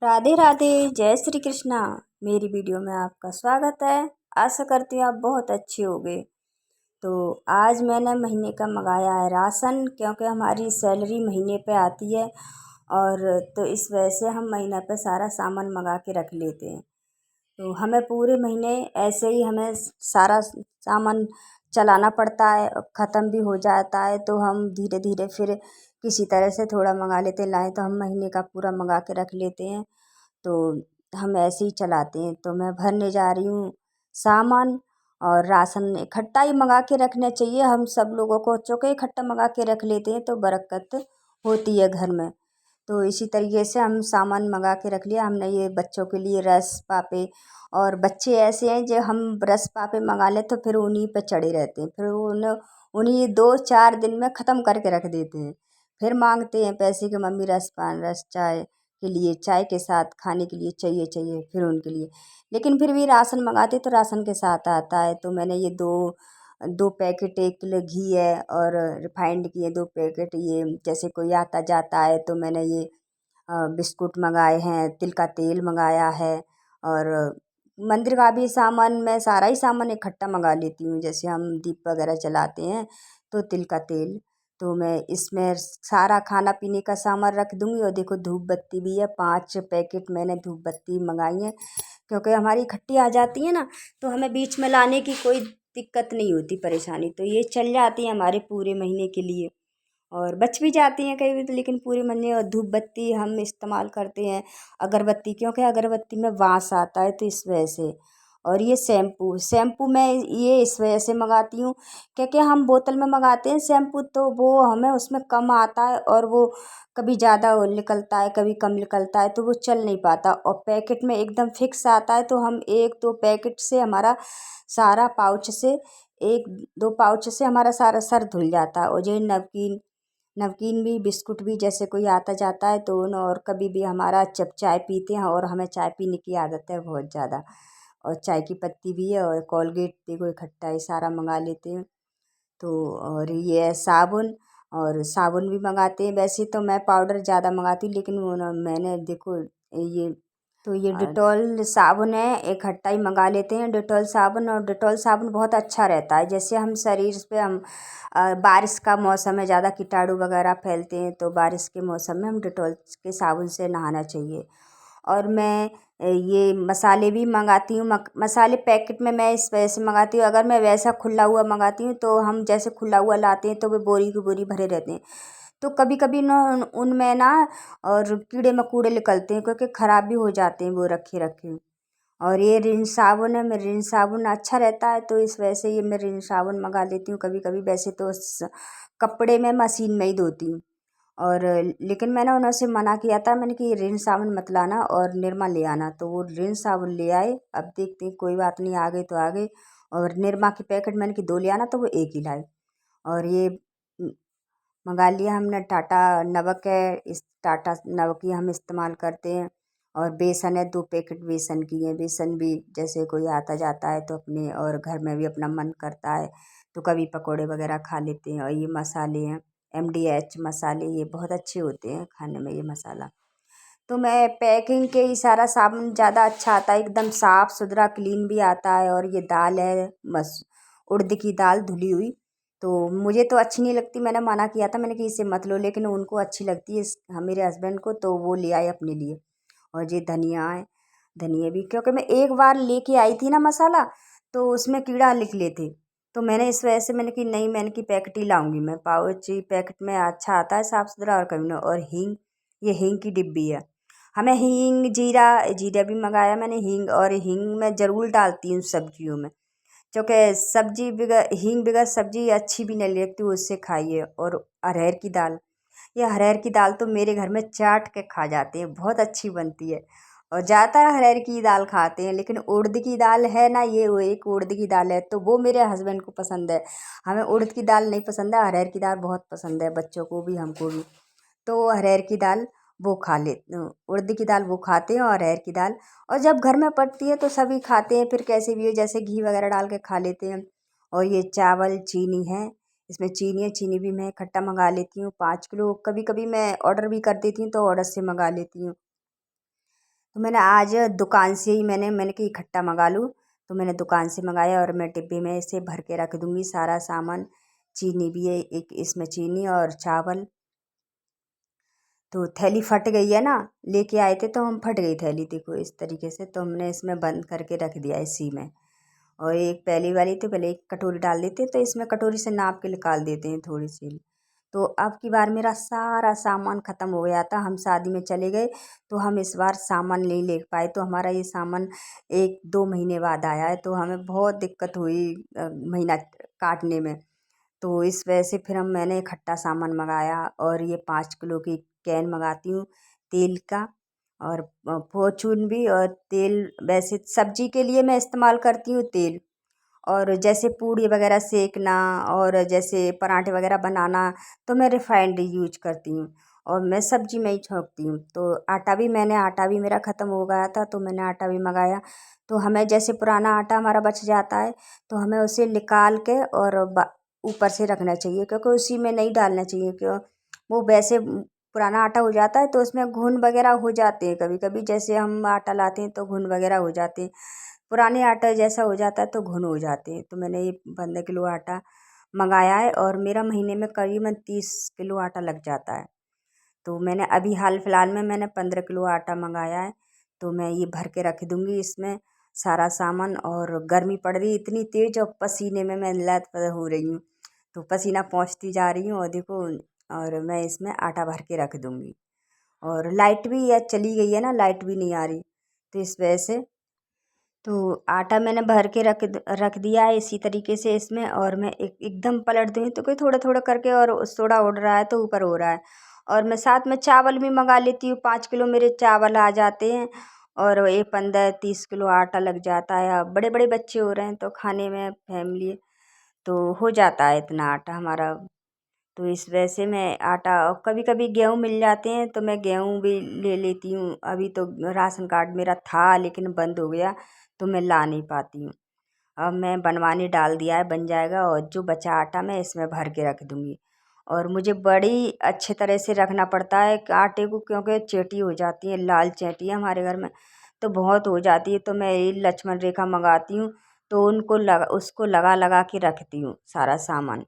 राधे राधे। जय श्री कृष्णा। मेरी वीडियो में आपका स्वागत है। आशा करती हूँ आप बहुत अच्छे होंगे। तो आज मैंने महीने का मंगाया है राशन, क्योंकि हमारी सैलरी महीने पे आती है और तो इस वजह से हम महीना पे सारा सामान मंगा के रख लेते हैं। तो हमें पूरे महीने ऐसे ही हमें सारा सामान चलाना पड़ता है, ख़त्म भी हो जाता है तो हम धीरे धीरे फिर किसी तरह से थोड़ा मंगा लेते हैं। लाए तो हम महीने का पूरा मंगा के रख लेते हैं, तो हम ऐसे ही चलाते हैं। तो मैं भरने जा रही हूँ सामान, और राशन इकट्ठा ही मंगा के रखना चाहिए हम सब लोगों को, चूँकि इकट्ठा मंगा के रख लेते हैं तो बरकत होती है घर में। तो इसी तरीके से हम सामान मंगा के रख लिया हमने। ये बच्चों के लिए रस पापे, और बच्चे ऐसे हैं जो हम रस पापे मंगा लें तो फिर उन्हीं पे चढ़े रहते हैं, फिर उन्हीं 2-4 दिन में ख़त्म करके रख देते हैं। फिर मांगते हैं पैसे कि मम्मी रस पान रस चाय के लिए, चाय के साथ खाने के लिए चाहिए चाहिए फिर उनके लिए। लेकिन फिर भी राशन मंगाते तो राशन के साथ आता है। तो मैंने ये दो दो पैकेट, 1 किलो घी है और रिफाइंड की है 2 पैकेट। ये जैसे कोई आता जाता है तो मैंने ये बिस्कुट मंगाए हैं, तिल का तेल मंगाया है, और मंदिर का भी सामान, मैं सारा ही सामान इकट्ठा मंगा लेती हूँ। जैसे हम दीप वगैरह जलाते हैं तो तिल का तेल, तो मैं इसमें सारा खाना पीने का सामान रख दूँगी। और देखो धूप बत्ती भी है, 5 पैकेट मैंने धूप बत्ती मंगाई है, क्योंकि हमारी इकट्ठी आ जाती है ना, तो हमें बीच में लाने की कोई दिक्कत नहीं होती, परेशानी। तो ये चल जाती है हमारे पूरे महीने के लिए, और बच भी जाती हैं कई भी तो, लेकिन पूरे महीने। और धूप बत्ती हम इस्तेमाल करते हैं, अगरबत्ती, क्योंकि अगरबत्ती में वास आता है तो इस वजह से। और ये शैम्पू शैम्पू मैं ये इस वजह से मंगाती हूँ, क्योंकि हम बोतल में मंगाते हैं शैम्पू तो वो हमें उसमें कम आता है, और वो कभी ज़्यादा निकलता है कभी कम निकलता है, तो वो चल नहीं पाता। और पैकेट में एकदम फिक्स आता है, तो हम 1-2 पैकेट से हमारा सारा पाउच से, 1-2 पाउच से हमारा सारा सर धुल जाता है। और जो नमकीन नमकीन भी, बिस्कुट भी, जैसे कोई आता जाता है तो और कभी भी हमारा जब चाय पीते हैं, और हमें चाय पीने की आदत है बहुत ज़्यादा, और चाय की पत्ती भी है, और कोलगेट देखो इकट्ठा ही सारा मंगा लेते हैं। तो और ये है साबुन, और साबुन भी मंगाते हैं। वैसे तो मैं पाउडर ज़्यादा मंगाती हूँ, लेकिन वो ना मैंने देखो ये, तो ये डिटॉल साबुन है, इकट्ठा ही मंगा लेते हैं डिटॉल साबुन। और डिटॉल साबुन बहुत अच्छा रहता है, जैसे हम शरीर पे हम बारिश का मौसम है, ज़्यादा कीटाणु वगैरह फैलते हैं, तो बारिश के मौसम में हम डिटॉल के साबुन से नहाना चाहिए। और मैं ये मसाले भी मंगाती हूँ, मसाले पैकेट में मैं इस वजह से मंगाती हूँ। अगर मैं वैसा खुला हुआ मंगाती हूँ तो हम जैसे खुला हुआ लाते हैं तो वो बोरी की बोरी भरे रहते हैं, तो कभी कभी ना उनमें ना और कीड़े मकोड़े निकलते हैं, क्योंकि ख़राब भी हो जाते हैं वो रखे रखे। और ये रिन साबुन है, मैं रिन साबुन अच्छा रहता है, तो इस वजह से ये मैं रिन साबुन मंगा लेती हूँ कभी कभी। वैसे तो कपड़े में मशीन में ही धोती हूँ, और लेकिन मैंने उनसे मना किया था, मैंने कि रिन साबुन मत लाना और निरमा ले आना, तो वो रिन साबुन ले आए। अब देखते हैं, कोई बात नहीं, आ गई तो आ गई। और निरमा की पैकेट मैंने कि 2 ले आना, तो वो 1 ही लाए। और ये मंगा लिया हमने टाटा नमक है, इस टाटा नमक की हम इस्तेमाल करते हैं। और बेसन है, 2 पैकेट बेसन की है। बेसन भी जैसे कोई आता जाता है तो अपने, और घर में भी अपना मन करता है तो कभी पकोड़े वगैरह खा लेते हैं। और ये मसाले हैं, MDH मसाले, ये बहुत अच्छे होते हैं खाने में ये मसाला। तो मैं पैकिंग के ही सारा साबुन ज़्यादा अच्छा आता है, एकदम साफ़ सुथरा क्लीन भी आता है। और ये दाल है उड़द की दाल धुली हुई, तो मुझे तो अच्छी नहीं लगती, मैंने मना किया था, मैंने कि इसे मत लो, लेकिन उनको अच्छी लगती है मेरे हस्बैंड को, तो वो ले आए अपने लिए। और ये धनिया है, धनिया भी, क्योंकि मैं एक बार लेके आई थी ना मसाला, तो उसमें कीड़ा निकले थे, तो मैंने इस वजह से मैंने कि नहीं, मैंने कि पैकेट ही लाऊंगी मैं, पाउच ही पैकेट में अच्छा आता है साफ़ सुथरा। और कभी ना, और हींग, ये हींग की डिब्बी है। हमें हींग, जीरा जीरा भी मंगाया मैंने, हींग, और हींग मैं ज़रूर डालती हूँ सब्जियों में, क्योंकि सब्जी बगैर हींग बगैर सब्जी अच्छी भी नहीं लगती, उससे खाइए। और अरहर की दाल, ये अरहर की दाल तो मेरे घर में चाट के खा जाते हैं, बहुत अच्छी बनती है। और ज़्यादातर अरहर की दाल खाते हैं, लेकिन उड़द की दाल है ना, ये वो एक उड़द की दाल है, तो वो मेरे हस्बैंड को पसंद है। हमें उड़द की दाल नहीं पसंद है, अरहर की दाल बहुत पसंद है, बच्चों को भी हमको भी। तो अरहर की दाल वो खा ले, उड़द की दाल वो खाते हैं, और अरहर की दाल। और जब घर में पड़ती है तो सभी खाते हैं, फिर कैसे भी हो, जैसे घी वगैरह डाल के खा लेते हैं। और ये चावल, चीनी है, इसमें चीनी है, चीनी भी मैं इकट्ठा मंगा लेती हूँ 5 किलो। कभी कभी मैं ऑर्डर भी कर देती हूँ तो ऑर्डर से मंगा लेती हूँ। तो मैंने आज दुकान से ही मैंने कि इकट्ठा मंगा लूँ, तो मैंने दुकान से मंगाया और मैं डिब्बे में इसे भर के रख दूँगी सारा सामान। चीनी भी है, एक इसमें चीनी और चावल। तो थैली फट गई है ना, लेके आए थे तो हम, फट गई थैली, देखो इस तरीके से, तो हमने इसमें बंद करके रख दिया इसी में। और एक पहली वाली तो पहले एक कटोरी डाल देते हैं, तो इसमें कटोरी से नाप के निकाल देते हैं थोड़ी सी। तो अब की बार मेरा सारा सामान ख़त्म हो गया था, हम शादी में चले गए, तो हम इस बार सामान नहीं ले पाए, तो हमारा ये सामान 1-2 महीने बाद आया है, तो हमें बहुत दिक्कत हुई महीना काटने में। तो इस वजह से फिर मैंने इकट्ठा सामान मंगाया, और ये 5 किलो की कैन मंगाती हूँ तेल का, और फॉर्चून भी। और तेल वैसे सब्जी के लिए मैं इस्तेमाल करती हूँ तेल, और जैसे पूड़ी वगैरह सेकना और जैसे पराठे वगैरह बनाना, तो मैं रिफाइंड यूज करती हूँ, और मैं सब्जी में ही छोंकती हूँ। तो आटा भी मेरा ख़त्म हो गया था, तो मैंने आटा भी मंगाया। तो हमें जैसे पुराना आटा हमारा बच जाता है, तो हमें उसे निकाल के और ऊपर से रखना चाहिए, क्योंकि उसी में नहीं डालना चाहिए, क्यों वो वैसे पुराना आटा हो जाता है, तो उसमें घुन वगैरह हो जाते हैं कभी कभी, जैसे हम आटा लाते हैं तो घुन वगैरह हो जाते हैं, पुराने आटा जैसा हो जाता है तो घुन हो जाते हैं। तो मैंने ये 15 किलो आटा मंगाया है, और मेरा महीने में करीबन 30 किलो आटा लग जाता है। तो मैंने अभी हाल फिलहाल में मैंने 15 किलो आटा मंगाया है, तो मैं ये भर के रख दूँगी इसमें सारा सामान। और गर्मी पड़ रही इतनी तेज़, और पसीने में मैं लत-पत हो रही हूँ, तो पसीना पोंछती जा रही हूँ, और देखो, और मैं इसमें आटा भर के रख दूँगी। और लाइट भी या चली गई है ना, लाइट भी नहीं आ रही, तो इस वजह से। तो आटा मैंने भर के रख दिया है इसी तरीके से इसमें, और मैं एकदम पलट दूँगी, तो कोई थोड़ा थोड़ा करके, और सोडा उड़ रहा है तो ऊपर हो रहा है। और मैं साथ में चावल भी मंगा लेती हूँ, 5 किलो मेरे चावल आ जाते हैं, और ये 15-30 किलो आटा लग जाता है। अब बड़े बड़े बच्चे हो रहे हैं, तो खाने में फैमिली, तो हो जाता है इतना आटा हमारा। तो इस वजह से मैं आटा, और कभी कभी गेहूँ मिल जाते हैं तो मैं गेहूँ भी ले लेती हूँ। अभी तो राशन कार्ड मेरा था लेकिन बंद हो गया, तो मैं ला नहीं पाती हूँ। अब मैं बनवाने डाल दिया है, बन जाएगा, और जो बचा आटा मैं इसमें भर के रख दूँगी। और मुझे बड़ी अच्छे तरह से रखना पड़ता है आटे को, क्योंकि चेटी हो जाती है, लाल चेटी है हमारे घर में, तो बहुत हो जाती है। तो मैं ये लक्ष्मण रेखा मंगाती हूँ, तो उसको लगा लगा के रखती हूँ सारा सामान।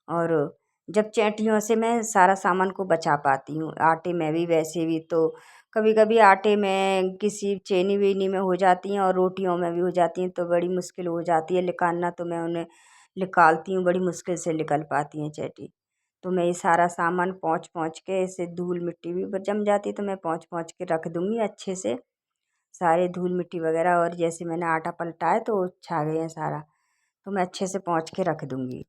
और जब चेटियों से मैं सारा सामान को बचा पाती हूँ, आटे में भी वैसे भी। तो कभी कभी आटे में किसी चेनी वेनी में हो जाती हैं, और रोटियों में भी हो जाती हैं, तो बड़ी मुश्किल हो जाती है निकालना, तो मैं उन्हें निकालती हूँ, बड़ी मुश्किल से निकल पाती हैं चेटी। तो मैं ये सारा सामान पोंछ पोंछ के, इससे धूल मिट्टी भी जम जाती है, तो मैं पोंछ पोंछ के रख दूँगी अच्छे से, सारे धूल मिट्टी वगैरह। और जैसे मैंने आटा पलटा है तो छा गए हैं सारा, तो मैं अच्छे से पोंछ के रख दूँगी।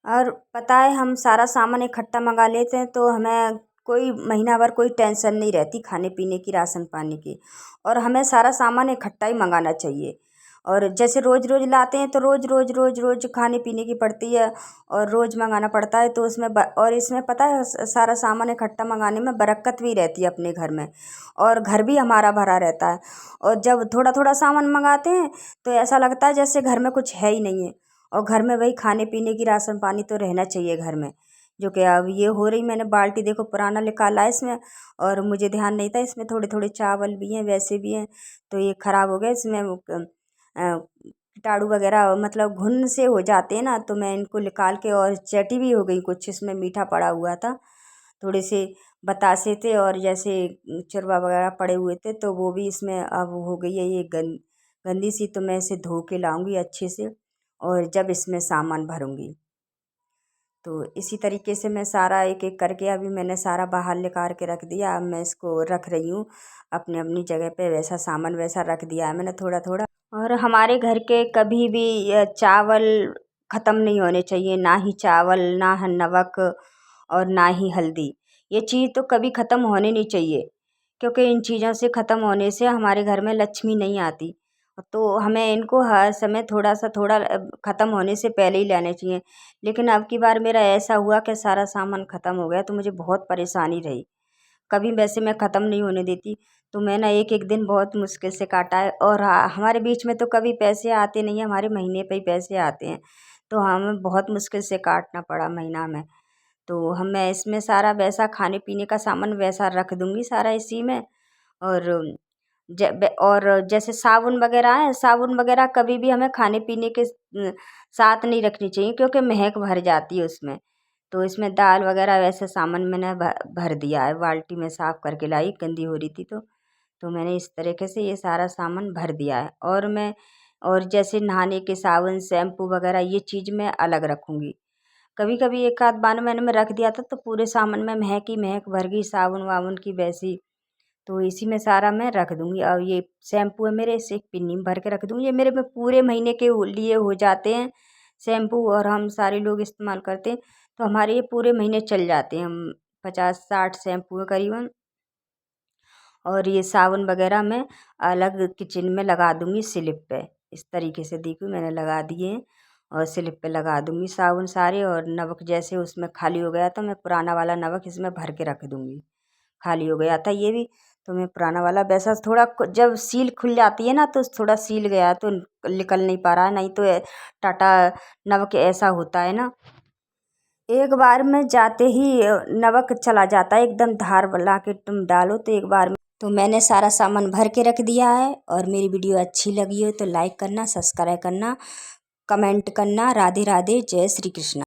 और पता है, हम सारा सामान इकट्ठा मंगा लेते हैं, तो हमें कोई महीना भर कोई टेंशन नहीं रहती खाने पीने की, राशन पानी की। और हमें सारा सामान इकट्ठा ही मंगाना चाहिए। और जैसे रोज़ रोज़ लाते हैं, तो रोज़ रोज़ रोज़ रोज़ खाने पीने की पड़ती है, और रोज़ मंगाना पड़ता है, तो उसमें और इसमें पता है, सारा सामान इकट्ठा मंगाने में बरक़्क़त भी रहती है अपने घर में, और घर भी हमारा भरा रहता है। और जब थोड़ा थोड़ा सामान मंगाते हैं, तो ऐसा लगता है जैसे घर में कुछ है ही नहीं है, और घर में वही खाने पीने की राशन पानी तो रहना चाहिए घर में। जो कि अब ये हो रही, मैंने बाल्टी देखो पुराना निकाला है इसमें, और मुझे ध्यान नहीं था, इसमें थोड़े थोड़े चावल भी हैं, वैसे भी हैं, तो ये ख़राब हो गया। इसमें कीटाणु वगैरह मतलब घुन से हो जाते हैं ना, तो मैं इनको निकाल के, और चैटी भी हो गई कुछ, इसमें मीठा पड़ा हुआ था, थोड़े से बतासे थे, और जैसे चुरवा वगैरह पड़े हुए थे, तो वो भी इसमें अब हो गई है ये गंदी सी। तो मैं इसे धो के लाऊंगी अच्छे से, और जब इसमें सामान भरूंगी, तो इसी तरीके से मैं सारा एक एक करके, अभी मैंने सारा बाहर निकाल के रख दिया, अब मैं इसको रख रही हूँ अपनी अपनी जगह पे, वैसा सामान वैसा रख दिया है मैंने थोड़ा थोड़ा। और हमारे घर के कभी भी चावल ख़त्म नहीं होने चाहिए, ना ही चावल, ना ही नमक, और ना ही हल्दी। ये चीज़ तो कभी ख़त्म होने नहीं चाहिए, क्योंकि इन चीज़ों से ख़त्म होने से हमारे घर में लक्ष्मी नहीं आती। तो हमें इनको हर समय थोड़ा सा, थोड़ा ख़त्म होने से पहले ही लेने चाहिए। लेकिन अब की बार मेरा ऐसा हुआ कि सारा सामान ख़त्म हो गया, तो मुझे बहुत परेशानी रही। कभी वैसे मैं ख़त्म नहीं होने देती, तो मैं ना एक एक दिन बहुत मुश्किल से काटा है। और हमारे बीच में तो कभी पैसे आते नहीं हैं, हमारे महीने पे ही पैसे आते हैं, तो हमें बहुत मुश्किल से काटना पड़ा महीना में। तो मैं इसमें सारा वैसा खाने पीने का सामान वैसा रख दूँगी सारा इसी में। और और जैसे साबुन वगैरह है, साबुन वगैरह कभी भी हमें खाने पीने के साथ नहीं रखनी चाहिए, क्योंकि महक भर जाती है उसमें। तो इसमें दाल वगैरह वैसे सामान मैंने भर दिया है, बाल्टी में साफ़ करके लाई, गंदी हो रही थी तो मैंने इस तरीके से ये सारा सामान भर दिया है। और जैसे नहाने के साबुन, शैम्पू वगैरह ये चीज़ मैं अलग रखूँगी। कभी कभी एक आध बार मैंने में रख दिया था तो पूरे सामान में महक ही महक भर गई, साबुन वाबुन की वैसी। तो इसी में सारा मैं रख दूँगी। और ये शैम्पू है मेरे, इसे एक पिन्नी में भर के रख दूँगी। ये मेरे में पूरे महीने के लिए हो जाते हैं शैम्पू, और हम सारे लोग इस्तेमाल करते हैं तो हमारे ये पूरे महीने चल जाते हैं। हम 50-60 शैम्पू है करीबन। और ये साबुन वगैरह मैं अलग किचन में लगा दूँगी स्लिप पे। इस तरीके से देखो मैंने लगा दिए हैं, और स्लिप पे लगा दूँगी साबुन सारे। और नमक जैसे उसमें खाली हो गया तो मैं पुराना वाला नमक इसमें भर के रख दूँगी। खाली हो गया था ये भी, तो मैं पुराना वाला वैसा थोड़ा जब सील खुल जाती है ना तो थोड़ा सील गया तो निकल नहीं पा रहा है, नहीं तो टाटा नमक ऐसा होता है ना, एक बार में जाते ही नमक चला जाता है एकदम, धार ला के तुम डालो तो एक बार में। तो मैंने सारा सामान भर के रख दिया है। और मेरी वीडियो अच्छी लगी हो तो लाइक करना, सब्सक्राइब करना, कमेंट करना। राधे राधे, जय श्री कृष्ण।